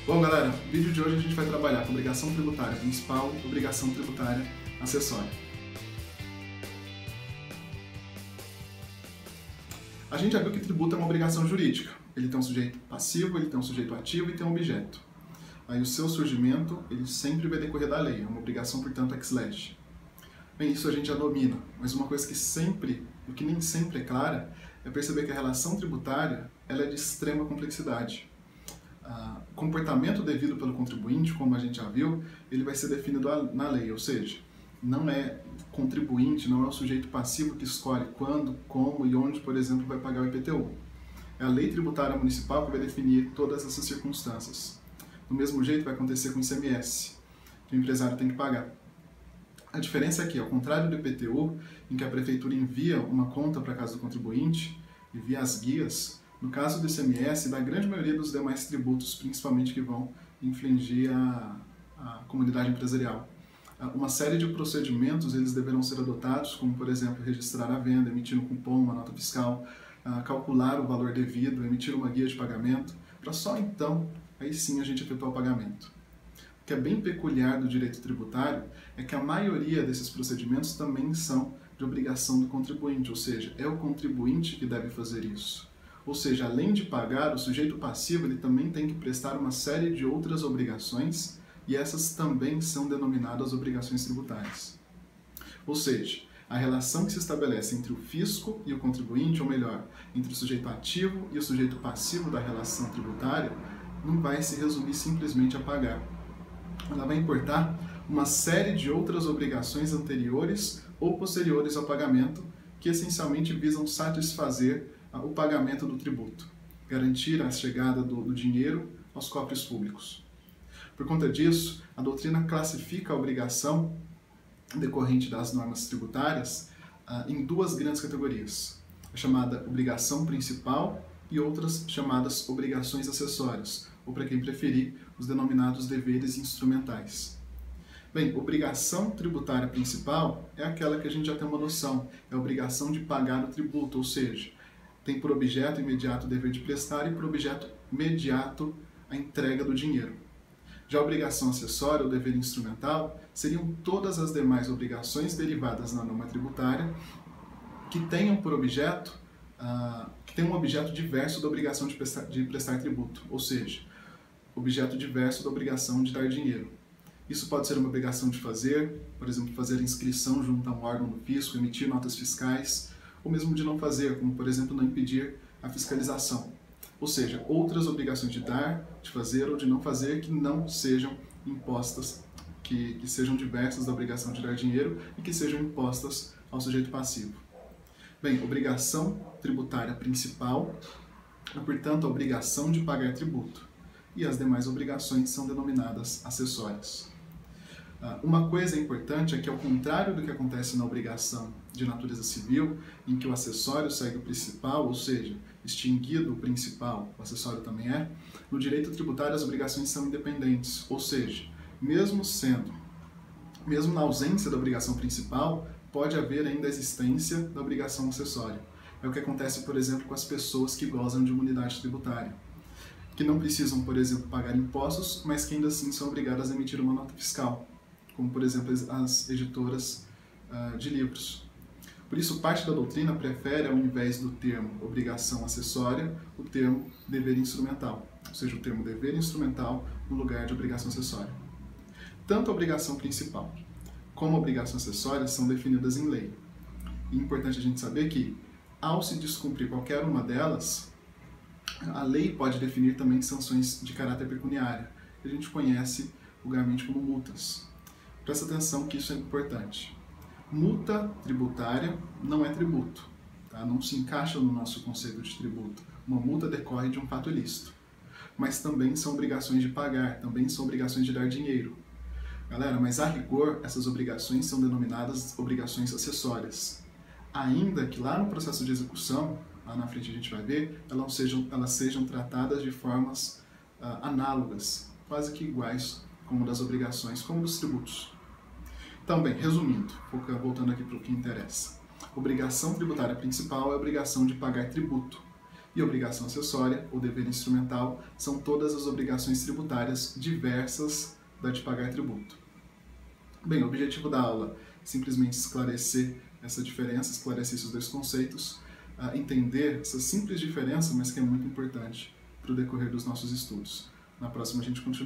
Bom, galera, no vídeo de hoje a gente vai trabalhar com obrigação tributária principal e obrigação tributária acessória. A gente já viu que tributo é uma obrigação jurídica. Ele tem um sujeito passivo, ele tem um sujeito ativo e tem um objeto. Aí o seu surgimento, ele sempre vai decorrer da lei, é uma obrigação, portanto, ex lege. Bem, isso a gente já domina, mas uma coisa o que nem sempre é clara, é perceber que a relação tributária ela é de extrema complexidade. O comportamento devido pelo contribuinte, como a gente já viu, ele vai ser definido na lei, ou seja, não é o contribuinte, não é o sujeito passivo que escolhe quando, como e onde, por exemplo, vai pagar o IPTU. É a lei tributária municipal que vai definir todas essas circunstâncias. Do mesmo jeito vai acontecer com o ICMS, que o empresário tem que pagar. A diferença é que, ao contrário do IPTU, em que a prefeitura envia uma conta para a casa do contribuinte, envia as guias, no caso do ICMS, da grande maioria dos demais tributos, principalmente que vão infligir a comunidade empresarial. Uma série de procedimentos eles deverão ser adotados, como, por exemplo, registrar a venda, emitir um cupom, uma nota fiscal, calcular o valor devido, emitir uma guia de pagamento, para só então, aí sim, a gente efetuar o pagamento. O que é bem peculiar do direito tributário é que a maioria desses procedimentos também são de obrigação do contribuinte, ou seja, é o contribuinte que deve fazer isso. Ou seja, além de pagar, o sujeito passivo ele também tem que prestar uma série de outras obrigações e essas também são denominadas obrigações tributárias. Ou seja, a relação que se estabelece entre o fisco e o contribuinte, ou melhor, entre o sujeito ativo e o sujeito passivo da relação tributária, não vai se resumir simplesmente a pagar. Ela vai importar uma série de outras obrigações anteriores ou posteriores ao pagamento que essencialmente visam satisfazer o pagamento do tributo, garantir a chegada do dinheiro aos cofres públicos. Por conta disso, a doutrina classifica a obrigação decorrente das normas tributárias em duas grandes categorias, a chamada obrigação principal e outras chamadas obrigações acessórias, ou para quem preferir, os denominados deveres instrumentais. Bem, obrigação tributária principal é aquela que a gente já tem uma noção, é a obrigação de pagar o tributo, ou seja, tem por objeto imediato o dever de prestar e por objeto imediato a entrega do dinheiro. Já a obrigação acessória, ou dever instrumental, seriam todas as demais obrigações derivadas na norma tributária que tenham por objeto, que tenham um objeto diverso da obrigação de prestar tributo, ou seja, objeto diverso da obrigação de dar dinheiro. Isso pode ser uma obrigação de fazer, por exemplo, fazer inscrição junto a um órgão do fisco, emitir notas fiscais, ou mesmo de não fazer, como por exemplo não impedir a fiscalização. Ou seja, outras obrigações de dar, de fazer ou de não fazer que não sejam impostas, que sejam diversas da obrigação de dar dinheiro e que sejam impostas ao sujeito passivo. Bem, obrigação tributária principal é, portanto, a obrigação de pagar tributo, e as demais obrigações são denominadas acessórias. Uma coisa importante é que, ao contrário do que acontece na obrigação de natureza civil, em que o acessório segue o principal, ou seja, extinguido o principal, o acessório também é, no direito tributário as obrigações são independentes, ou seja, mesmo na ausência da obrigação principal, pode haver ainda a existência da obrigação acessória. É o que acontece, por exemplo, com as pessoas que gozam de imunidade tributária, que não precisam, por exemplo, pagar impostos, mas que ainda assim são obrigadas a emitir uma nota fiscal, como, por exemplo, as editoras de livros. Por isso, parte da doutrina prefere, ao invés do termo obrigação acessória, o termo dever instrumental, ou seja, o termo dever instrumental no lugar de obrigação acessória. Tanto a obrigação principal como a obrigação acessória são definidas em lei. E é importante a gente saber que, ao se descumprir qualquer uma delas, a lei pode definir também sanções de caráter pecuniário, que a gente conhece vulgarmente como multas. Presta atenção que isso é importante. Multa tributária não é tributo, tá? Não se encaixa no nosso conceito de tributo. Uma multa decorre de um fato ilícito. Mas também são obrigações de pagar, também são obrigações de dar dinheiro. Galera, mas a rigor, essas obrigações são denominadas obrigações acessórias. Ainda que lá no processo de execução, lá na frente a gente vai ver, elas sejam tratadas de formas análogas, quase que iguais como das obrigações, como dos tributos. Então, bem, resumindo, voltando aqui para o que interessa. Obrigação tributária principal é a obrigação de pagar tributo. E obrigação acessória, ou dever instrumental, são todas as obrigações tributárias diversas da de pagar tributo. Bem, o objetivo da aula é simplesmente esclarecer essa diferença, esclarecer esses dois conceitos, entender essa simples diferença, mas que é muito importante para o decorrer dos nossos estudos. Na próxima a gente continua.